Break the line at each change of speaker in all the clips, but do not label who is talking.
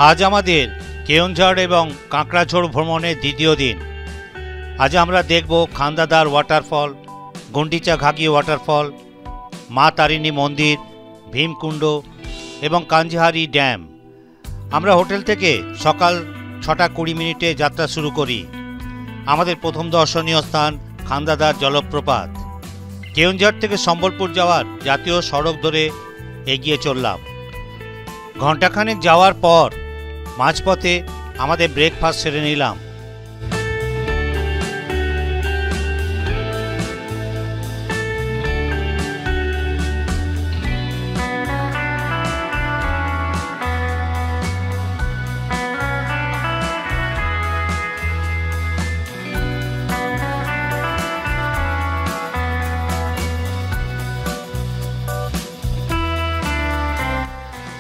আজ আমাদের কেওনঝড় এবং কাঁকড়াঝোড় ভ্রমণের দ্বিতীয় দিন। আজ আমরা দেখব খান্দাদার ওয়াটারফল, গুন্ডিচা ঘাগি ওয়াটারফল, মা তারিণী মন্দির, ভীমকুণ্ড এবং কাঞ্জিহারি ড্যাম। আমরা হোটেল থেকে সকাল 6:20 যাত্রা শুরু করি। আমাদের প্রথম দর্শনীয় স্থান খান্দাদার জলপ্রপাত। কেওনঝড় থেকে সম্বলপুর যাওয়ার জাতীয় সড়ক ধরে এগিয়ে চললাম। ঘণ্টাখানেক যাওয়ার পর মাঝপথে আমাদের ব্রেকফাস্ট সেরে নিলাম।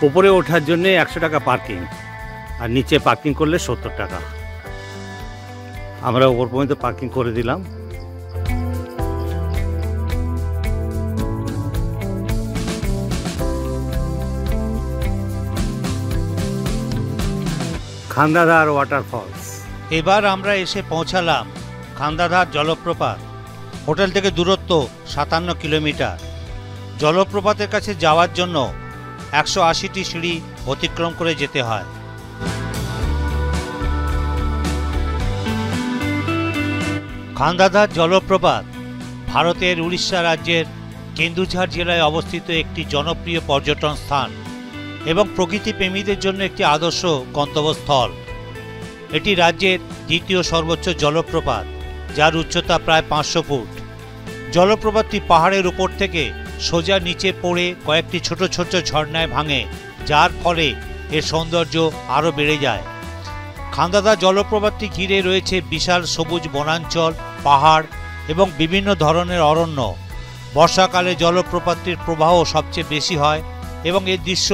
উপরে ওঠার জন্য 100 টাকা পার্কিং, আর নিচে পার্কিং করলে 70 টাকা। আমরা উপর পর্যন্ত পার্কিং করে দিলাম। খান্দাদার ওয়াটারফলস। এবার আমরা এসে পৌঁছালাম খান্দাদার জলপ্রপাত। হোটেল থেকে দূরত্ব 57 কিলোমিটার। জলপ্রপাতের কাছে যাওয়ার জন্য 180টি সিঁড়ি অতিক্রম করে যেতে হয়। খান্দাদার জলপ্রপাত ভারতের উড়িষ্যা রাজ্যের কেন্দুঝর জেলায় অবস্থিত একটি জনপ্রিয় পর্যটন স্থান এবং প্রকৃতি প্রেমীদের জন্য একটি আদর্শ গন্তব্যস্থল। এটি রাজ্যের দ্বিতীয় সর্বোচ্চ জলপ্রপাত, যার উচ্চতা প্রায় 500 ফুট। জলপ্রপাতটি পাহাড়ের উপর থেকে সোজা নিচে পড়ে কয়েকটি ছোট ছোট ঝর্ণায় ভাঙে, যার ফলে এর সৌন্দর্য আরও বেড়ে যায়। খান্দাদার জলপ্রপাতটি ঘিরে রয়েছে বিশাল সবুজ বনাঞ্চল, পাহাড় এবং বিভিন্ন ধরনের অরণ্য। বর্ষাকালে জলপ্রপাতটির প্রবাহ সবচেয়ে বেশি হয় এবং এর দৃশ্য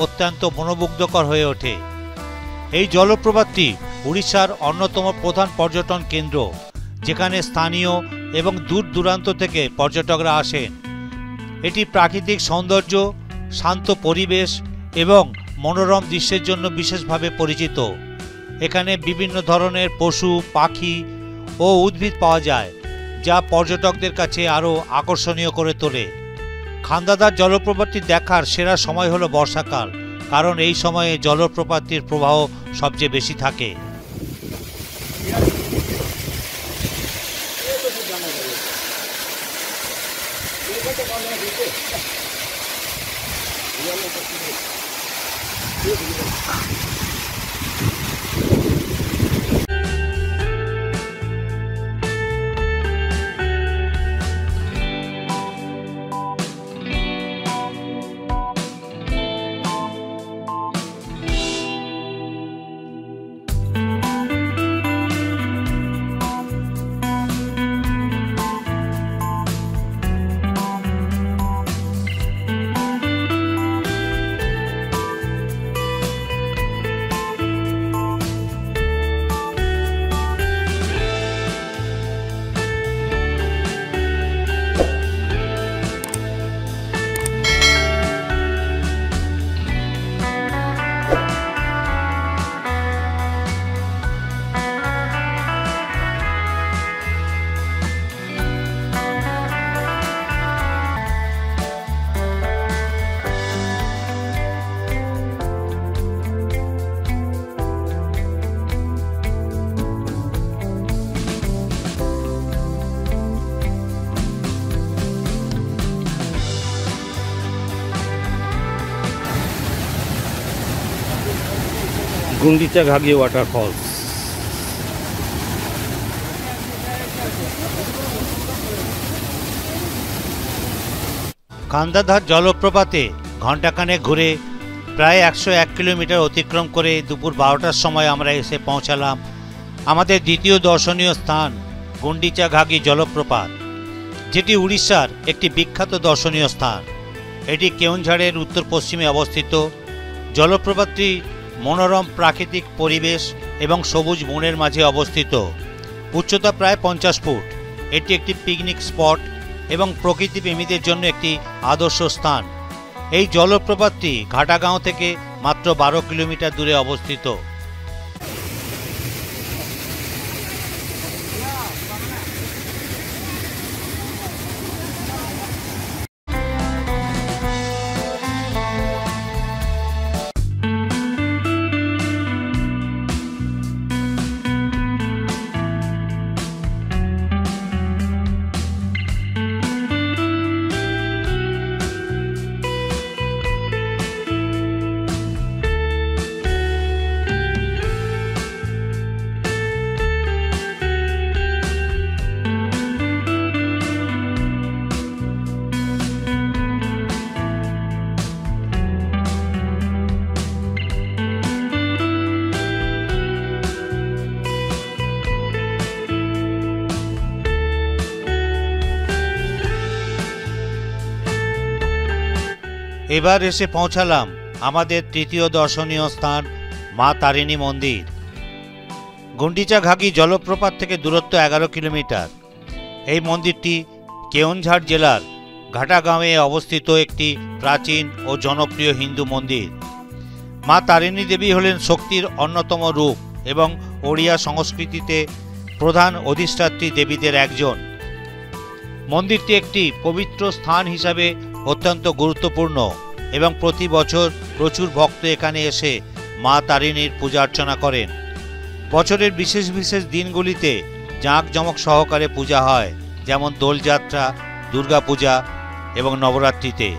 অত্যন্ত মনোমুগ্ধকর হয়ে ওঠে। এই জলপ্রপাতটি উড়িষ্যার অন্যতম প্রধান পর্যটন কেন্দ্র, যেখানে স্থানীয় এবং দূর দূরান্ত থেকে পর্যটকরা আসেন। এটি প্রাকৃতিক সৌন্দর্য, শান্ত পরিবেশ এবং মনোরম দৃশ্যের জন্য বিশেষভাবে পরিচিত। এখানে বিভিন্ন ধরনের পশু, পাখি ও উদ্ভিদ পাওয়া যায়, যা পর্যটকদের কাছে আরও আকর্ষণীয় করে তোলে। খান্দাদার জলপ্রপাতটি দেখার সেরা সময় হলো বর্ষাকাল, কারণ এই সময়ে জলপ্রপাতটির প্রবাহ সবচেয়ে বেশি থাকে। গুন্ডিচা ঘাগি ওয়াটারফলস। খান্দাদার জলপ্রপাতে ঘণ্টাখানেক ঘুরে প্রায় 101 কিলোমিটার অতিক্রম করে দুপুর 12টার সময় আমরা এসে পৌঁছালাম আমাদের দ্বিতীয় দর্শনীয় স্থান গুন্ডিচা ঘাগি জলপ্রপাত, যেটি উড়িষ্যার একটি বিখ্যাত দর্শনীয় স্থান। এটি কেওনঝড়ের উত্তর পশ্চিমে অবস্থিত। জলপ্রপাতটি মনোরম প্রাকৃতিক পরিবেশ এবং সবুজ বনের মাঝে অবস্থিত। উচ্চতা প্রায় 50 ফুট। এটি একটি পিকনিক স্পট এবং প্রকৃতি প্রেমীদের জন্য একটি আদর্শ স্থান। এই জলপ্রপাতটি ঘাটাগাঁও থেকে মাত্র 12 কিলোমিটার দূরে অবস্থিত। এবার এসে পৌঁছালাম আমাদের তৃতীয় দর্শনীয় স্থান মা তারিণী মন্দির। গুন্ডিচা ঘাগি জলপ্রপাত থেকে দূরত্ব 11 কিলোমিটার। এই মন্দিরটি কেওনঝাড় জেলার ঘাটাগাঁওয়ে অবস্থিত একটি প্রাচীন ও জনপ্রিয় হিন্দু মন্দির। মা তারিণী দেবী হলেন শক্তির অন্যতম রূপ এবং ওড়িয়া সংস্কৃতিতে প্রধান অধিষ্ঠাত্রী দেবীদের একজন। মন্দিরটি একটি পবিত্র স্থান হিসাবে অত্যন্ত গুরুত্বপূর্ণ এবং প্রতি বছর প্রচুর ভক্ত এখানে এসে মা তারিণীর পূজা অর্চনা করেন। বছরের বিশেষ বিশেষ দিনগুলিতে জাঁকজমক সহকারে পূজা হয়, যেমন দোলযাত্রা, দুর্গাপূজা এবং নবরাত্রিতে।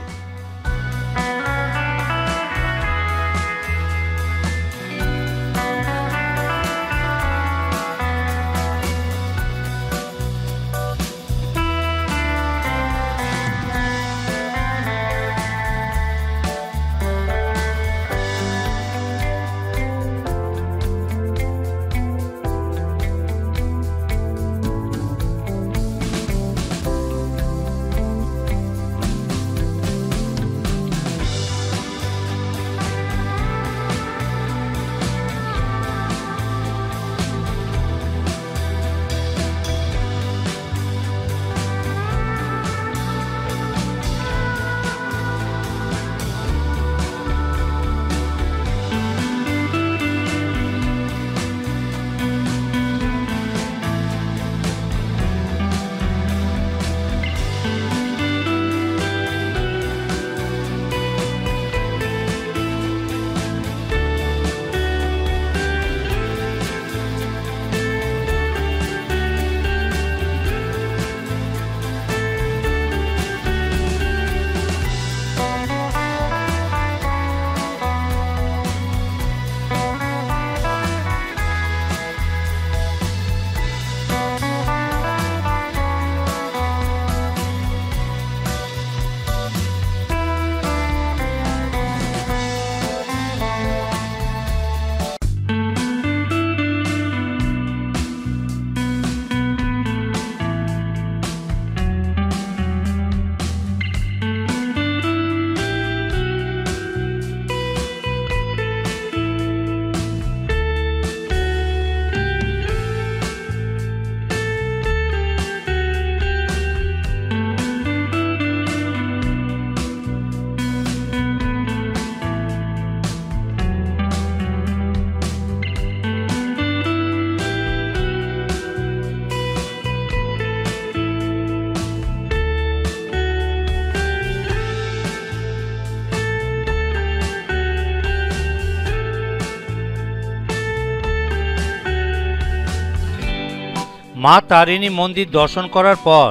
মা তারিণী মন্দির দর্শন করার পর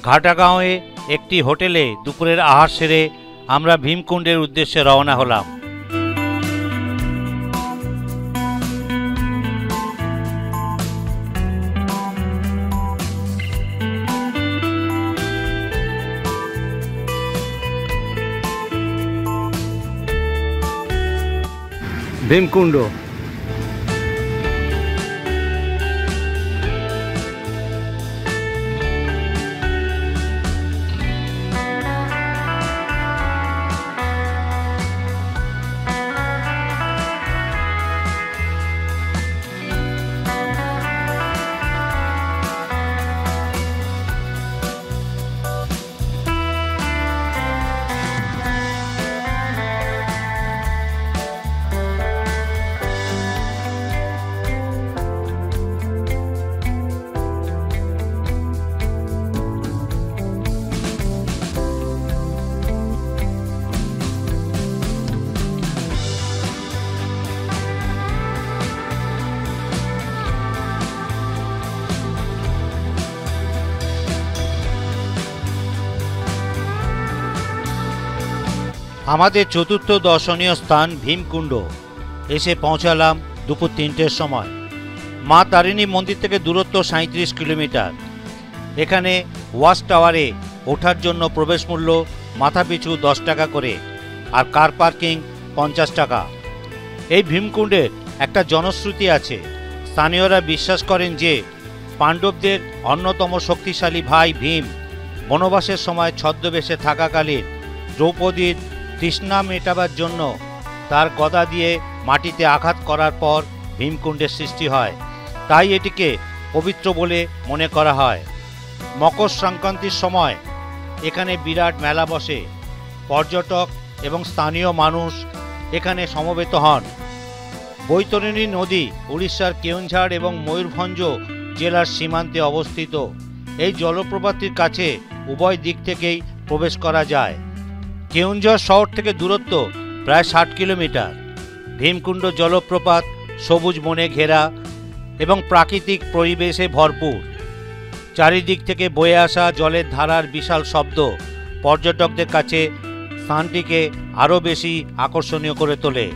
ঘাটাগাঁওয়ে একটি হোটেলে দুপুরের আহার সেরে আমরা ভীমকুণ্ডের উদ্দেশ্যে রওনা হলাম।
ভীমকুণ্ড
আমাদের চতুর্থ দর্শনীয় স্থান ভীমকুণ্ড। এসে পৌঁছালাম দুপুর 3টের সময়। মা তারিণী মন্দির থেকে দূরত্ব 37 কিলোমিটার। এখানে ওয়াচ টাওয়ারে ওঠার জন্য প্রবেশ মূল্য মাথাপিছু 10 টাকা করে, আর কার পার্কিং 50 টাকা। এই ভীমকুণ্ডের একটা জনশ্রুতি আছে। স্থানীয়রা বিশ্বাস করেন যে পাণ্ডবদের অন্যতম শক্তিশালী ভাই ভীম বনবাসের সময় ছদ্মবেশে থাকাকালীন দ্রৌপদীর তৃষ্ণা মেটাবার জন্য তার গদা দিয়ে মাটিতে আঘাত করার পর ভীমকুণ্ডের সৃষ্টি হয়। তাই এটিকে পবিত্র বলে মনে করা হয়। মকর সংক্রান্তির সময় এখানে বিরাট মেলা বসে। পর্যটক এবং স্থানীয় মানুষ এখানে সমবেত হন। বৈতরণী নদী উড়িষ্যার কেওনঝাড় এবং ময়ূরভঞ্জ জেলার সীমান্তে অবস্থিত। এই জলপ্রপাতটির কাছে উভয় দিক থেকেই প্রবেশ করা যায়। কেওনঝাড় শহর থেকে দূরত্ব প্রায় 60 কিলোমিটার। ভীমকুণ্ড জলপ্রপাত সবুজ বনে ঘেরা এবং প্রাকৃতিক পরিবেশে ভরপুর। চারিদিক থেকে বয়ে আসা জলের ধারার বিশাল শব্দ পর্যটকদের কাছে স্থানটিকে আরও বেশি আকর্ষণীয় করে তোলে।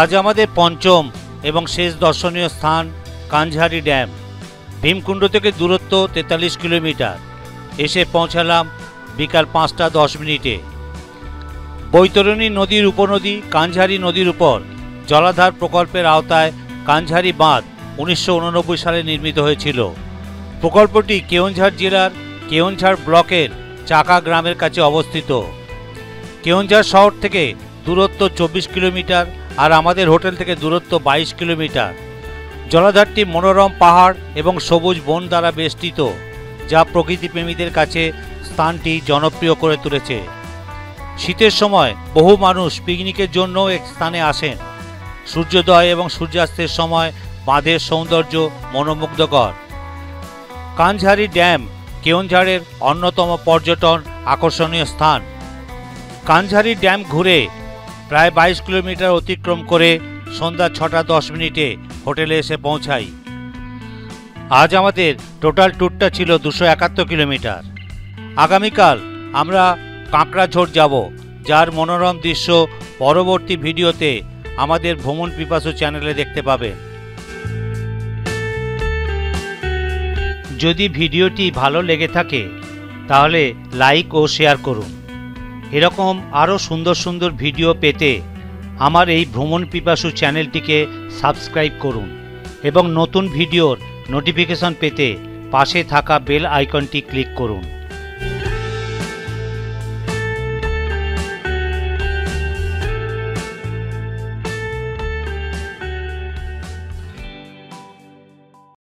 আজ আমাদের পঞ্চম এবং শেষ দর্শনীয় স্থান কানঝারি ড্যাম। ভীমকুণ্ড থেকে দূরত্ব 43 কিলোমিটার। এসে পৌঁছালাম বিকাল 5টা 10 মিনিটে। বৈতরণী নদীর উপনদী কানঝারি নদীর উপর জলাধার প্রকল্পের আওতায় কানঝারি বাঁধ 1989 সালে নির্মিত হয়েছিল। প্রকল্পটি কেওনঝাড় জেলার কেওনঝাড় ব্লকের চাকা গ্রামের কাছে অবস্থিত। কেওনঝাড় শহর থেকে দূরত্ব 24 কিলোমিটার আর আমাদের হোটেল থেকে দূরত্ব 22 কিলোমিটার। জলাধারটি মনোরম পাহাড় এবং সবুজ বন দ্বারা বেষ্টিত, যা প্রকৃতিপ্রেমীদের কাছে স্থানটি জনপ্রিয় করে তুলেছে। শীতের সময় বহু মানুষ পিকনিকের জন্য এক স্থানে আসেন। সূর্যোদয় এবং সূর্যাস্তের সময় বাঁধের সৌন্দর্য মনোমুগ্ধকর। কানঝারি ড্যাম কেওনঝাড়ের অন্যতম পর্যটন আকর্ষণীয় স্থান। কানঝারি ড্যাম ঘুরে প্রায় 22 কিলোমিটার অতিক্রম করে সন্ধ্যা 6টা 10 মিনিটে হোটেলে এসে পৌঁছাই। আজ আমাদের টোটাল ট্যুরটা ছিল 271 কিলোমিটার। আগামীকাল আমরা কাঁকড়াঝোড় যাব, যার মনোরম দৃশ্য পরবর্তী ভিডিওতে আমাদের ভ্রমণ পিপাসু চ্যানেলে দেখতে পাবেন। যদি ভিডিওটি ভালো লেগে থাকে তাহলে লাইক ও শেয়ার করুন। এরকম আরও সুন্দর সুন্দর ভিডিও পেতে আমার এই ভ্রমণ পিপাসু চ্যানেলটিকে সাবস্ক্রাইব করুন এবং নতুন ভিডিওর নোটিফিকেশন পেতে পাশে থাকা বেল আইকনটি ক্লিক করুন।